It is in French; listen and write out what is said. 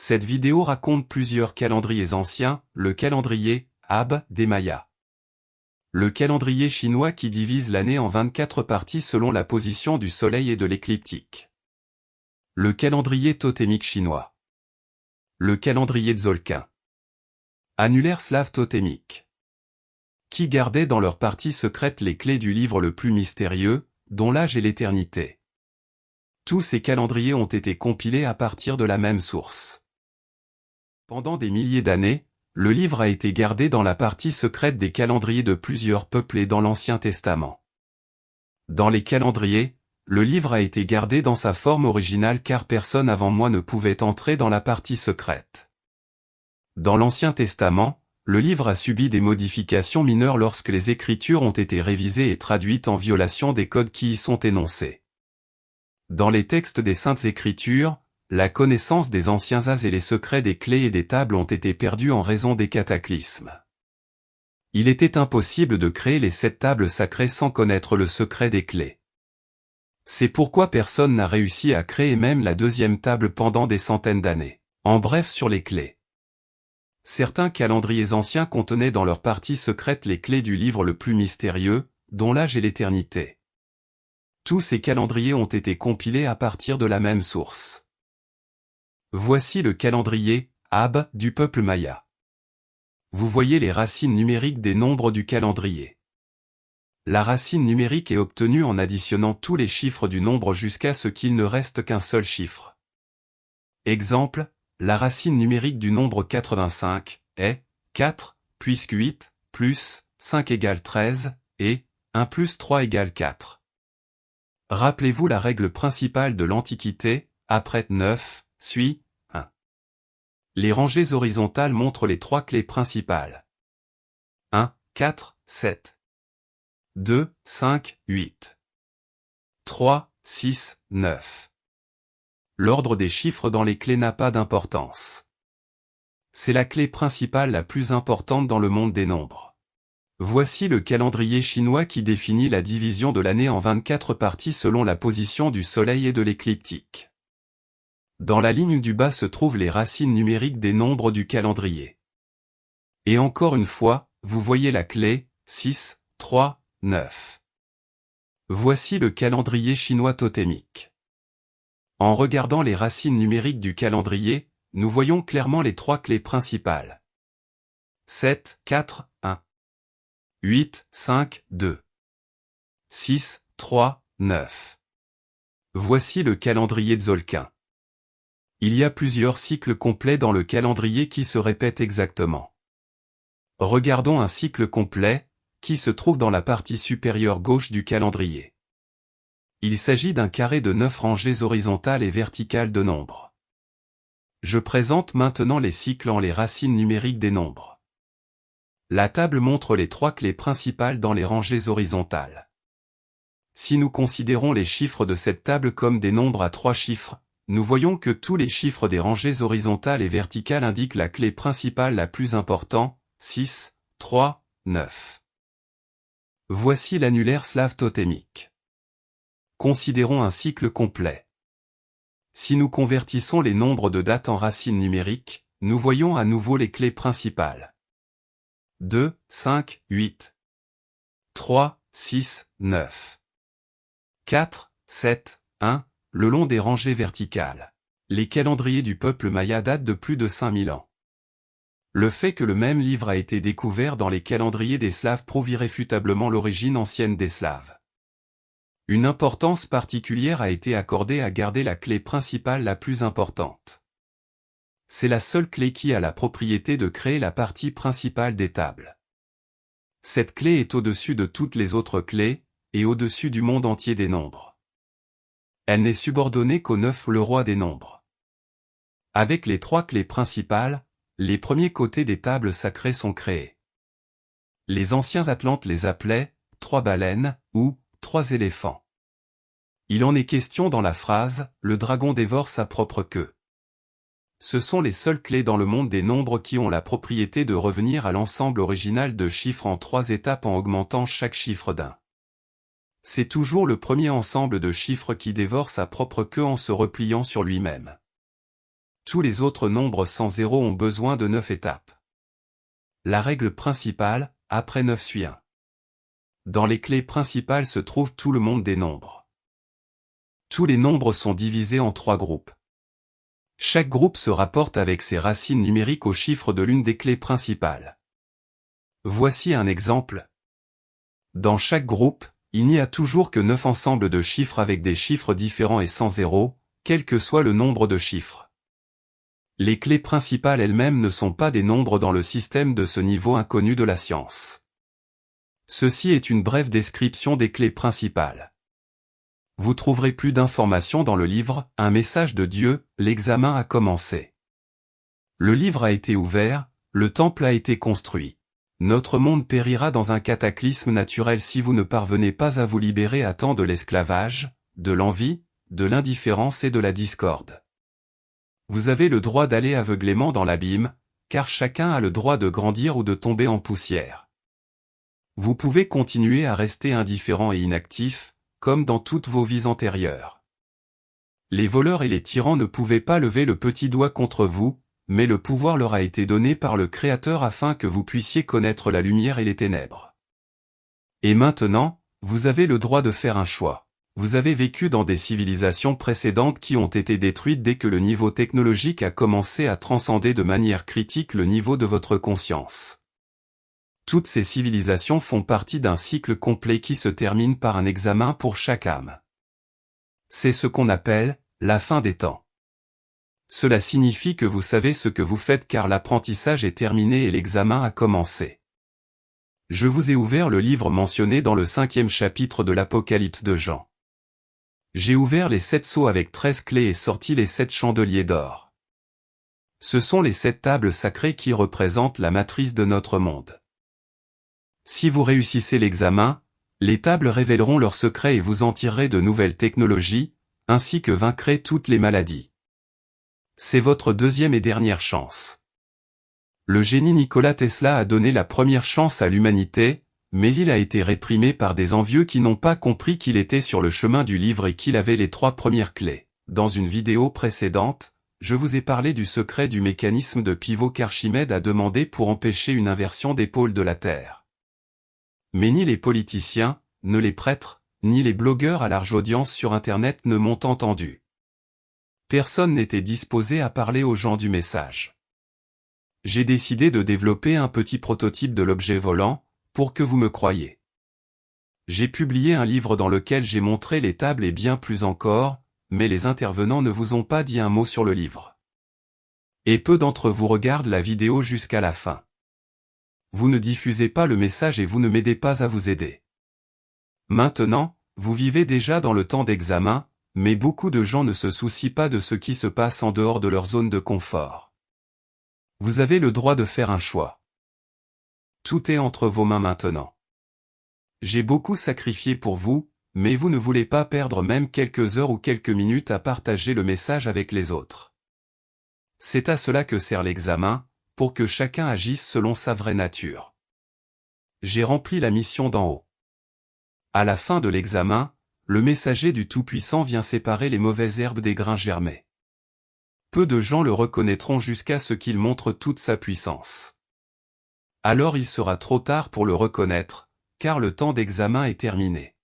Cette vidéo raconte plusieurs calendriers anciens, le calendrier Ab des Mayas. Le calendrier chinois qui divise l'année en 24 parties selon la position du soleil et de l'écliptique. Le calendrier totémique chinois. Le calendrier tzolk'in. Annulaire slave totémique. Qui gardaient dans leur partie secrète les clés du livre le plus mystérieux, dont l'âge et l'éternité. Tous ces calendriers ont été compilés à partir de la même source. Pendant des milliers d'années, le livre a été gardé dans la partie secrète des calendriers de plusieurs peuples et dans l'Ancien Testament. Dans les calendriers, le livre a été gardé dans sa forme originale car personne avant moi ne pouvait entrer dans la partie secrète. Dans l'Ancien Testament, le livre a subi des modifications mineures lorsque les Écritures ont été révisées et traduites en violation des codes qui y sont énoncés. Dans les textes des Saintes Écritures, la connaissance des anciens as et les secrets des clés et des tables ont été perdus en raison des cataclysmes. Il était impossible de créer les 7 tables sacrées sans connaître le secret des clés. C'est pourquoi personne n'a réussi à créer même la 2e table pendant des centaines d'années. En bref sur les clés. Certains calendriers anciens contenaient dans leur partie secrète les clés du livre le plus mystérieux, dont l'âge et l'éternité. Tous ces calendriers ont été compilés à partir de la même source. Voici le calendrier Ab du peuple maya. Vous voyez les racines numériques des nombres du calendrier. La racine numérique est obtenue en additionnant tous les chiffres du nombre jusqu'à ce qu'il ne reste qu'un seul chiffre. Exemple, la racine numérique du nombre 85 est 4, puisque 8 plus 5 égale 13, et 1 plus 3 égale 4. Rappelez-vous la règle principale de l'Antiquité, après 9, suit 1. Les rangées horizontales montrent les 3 clés principales. 1, 4, 7. 2, 5, 8. 3, 6, 9. L'ordre des chiffres dans les clés n'a pas d'importance. C'est la clé principale la plus importante dans le monde des nombres. Voici le calendrier chinois qui définit la division de l'année en 24 parties selon la position du soleil et de l'écliptique. Dans la ligne du bas se trouvent les racines numériques des nombres du calendrier. Et encore une fois, vous voyez la clé 6, 3, 9. Voici le calendrier chinois totémique. En regardant les racines numériques du calendrier, nous voyons clairement les 3 clés principales. 7, 4, 1. 8, 5, 2. 6, 3, 9. Voici le calendrier tzolk'in. Il y a plusieurs cycles complets dans le calendrier qui se répètent exactement. Regardons un cycle complet, qui se trouve dans la partie supérieure gauche du calendrier. Il s'agit d'un carré de 9 rangées horizontales et verticales de nombres. Je présente maintenant les cycles en les racines numériques des nombres. La table montre les 3 clés principales dans les rangées horizontales. Si nous considérons les chiffres de cette table comme des nombres à 3 chiffres, nous voyons que tous les chiffres des rangées horizontales et verticales indiquent la clé principale la plus importante, 6, 3, 9. Voici l'annulaire slave totémique. Considérons un cycle complet. Si nous convertissons les nombres de date en racines numériques, nous voyons à nouveau les clés principales. 2, 5, 8. 3, 6, 9. 4, 7, 1. Le long des rangées verticales. Les calendriers du peuple maya datent de plus de 5000 ans. Le fait que le même livre a été découvert dans les calendriers des Slaves prouve irréfutablement l'origine ancienne des Slaves. Une importance particulière a été accordée à garder la clé principale la plus importante. C'est la seule clé qui a la propriété de créer la partie principale des tables. Cette clé est au-dessus de toutes les autres clés, et au-dessus du monde entier des nombres. Elle n'est subordonnée qu'au 9, le roi des nombres. Avec les 3 clés principales, les premiers côtés des tables sacrées sont créés. Les anciens Atlantes les appelaient 3 baleines ou 3 éléphants. Il en est question dans la phrase « Le dragon dévore sa propre queue ». Ce sont les seules clés dans le monde des nombres qui ont la propriété de revenir à l'ensemble original de chiffres en 3 étapes en augmentant chaque chiffre d'1. C'est toujours le premier ensemble de chiffres qui dévore sa propre queue en se repliant sur lui-même. Tous les autres nombres sans zéro ont besoin de 9 étapes. La règle principale, après 9 suit 1. Dans les clés principales se trouve tout le monde des nombres. Tous les nombres sont divisés en 3 groupes. Chaque groupe se rapporte avec ses racines numériques au chiffre de l'une des clés principales. Voici un exemple. Dans chaque groupe, il n'y a toujours que 9 ensembles de chiffres avec des chiffres différents et sans zéro, quel que soit le nombre de chiffres. Les clés principales elles-mêmes ne sont pas des nombres dans le système de ce niveau inconnu de la science. Ceci est une brève description des clés principales. Vous trouverez plus d'informations dans le livre « Un message de Dieu », l'examen a commencé. Le livre a été ouvert, le temple a été construit. Notre monde périra dans un cataclysme naturel si vous ne parvenez pas à vous libérer à temps de l'esclavage, de l'envie, de l'indifférence et de la discorde. Vous avez le droit d'aller aveuglément dans l'abîme, car chacun a le droit de grandir ou de tomber en poussière. Vous pouvez continuer à rester indifférent et inactif, comme dans toutes vos vies antérieures. Les voleurs et les tyrans ne pouvaient pas lever le petit doigt contre vous, mais le pouvoir leur a été donné par le Créateur afin que vous puissiez connaître la lumière et les ténèbres. Et maintenant, vous avez le droit de faire un choix. Vous avez vécu dans des civilisations précédentes qui ont été détruites dès que le niveau technologique a commencé à transcender de manière critique le niveau de votre conscience. Toutes ces civilisations font partie d'un cycle complet qui se termine par un examen pour chaque âme. C'est ce qu'on appelle la fin des temps. Cela signifie que vous savez ce que vous faites car l'apprentissage est terminé et l'examen a commencé. Je vous ai ouvert le livre mentionné dans le 5e chapitre de l'Apocalypse de Jean. J'ai ouvert les 7 sceaux avec 13 clés et sorti les 7 chandeliers d'or. Ce sont les 7 tables sacrées qui représentent la matrice de notre monde. Si vous réussissez l'examen, les tables révéleront leurs secrets et vous en tirerez de nouvelles technologies, ainsi que vaincrez toutes les maladies. C'est votre deuxième et dernière chance. Le génie Nikola Tesla a donné la première chance à l'humanité, mais il a été réprimé par des envieux qui n'ont pas compris qu'il était sur le chemin du livre et qu'il avait les 3 premières clés. Dans une vidéo précédente, je vous ai parlé du secret du mécanisme de pivot qu'Archimède a demandé pour empêcher une inversion des pôles de la Terre. Mais ni les politiciens, ni les prêtres, ni les blogueurs à large audience sur Internet ne m'ont entendu. Personne n'était disposé à parler aux gens du message. J'ai décidé de développer un petit prototype de l'objet volant, pour que vous me croyiez. J'ai publié un livre dans lequel j'ai montré les tables et bien plus encore, mais les intervenants ne vous ont pas dit un mot sur le livre. Et peu d'entre vous regardent la vidéo jusqu'à la fin. Vous ne diffusez pas le message et vous ne m'aidez pas à vous aider. Maintenant, vous vivez déjà dans le temps d'examen, mais beaucoup de gens ne se soucient pas de ce qui se passe en dehors de leur zone de confort. Vous avez le droit de faire un choix. Tout est entre vos mains maintenant. J'ai beaucoup sacrifié pour vous, mais vous ne voulez pas perdre même quelques heures ou quelques minutes à partager le message avec les autres. C'est à cela que sert l'examen, pour que chacun agisse selon sa vraie nature. J'ai rempli la mission d'en haut. À la fin de l'examen, le messager du Tout-Puissant vient séparer les mauvaises herbes des grains germés. Peu de gens le reconnaîtront jusqu'à ce qu'il montre toute sa puissance. Alors il sera trop tard pour le reconnaître, car le temps d'examen est terminé.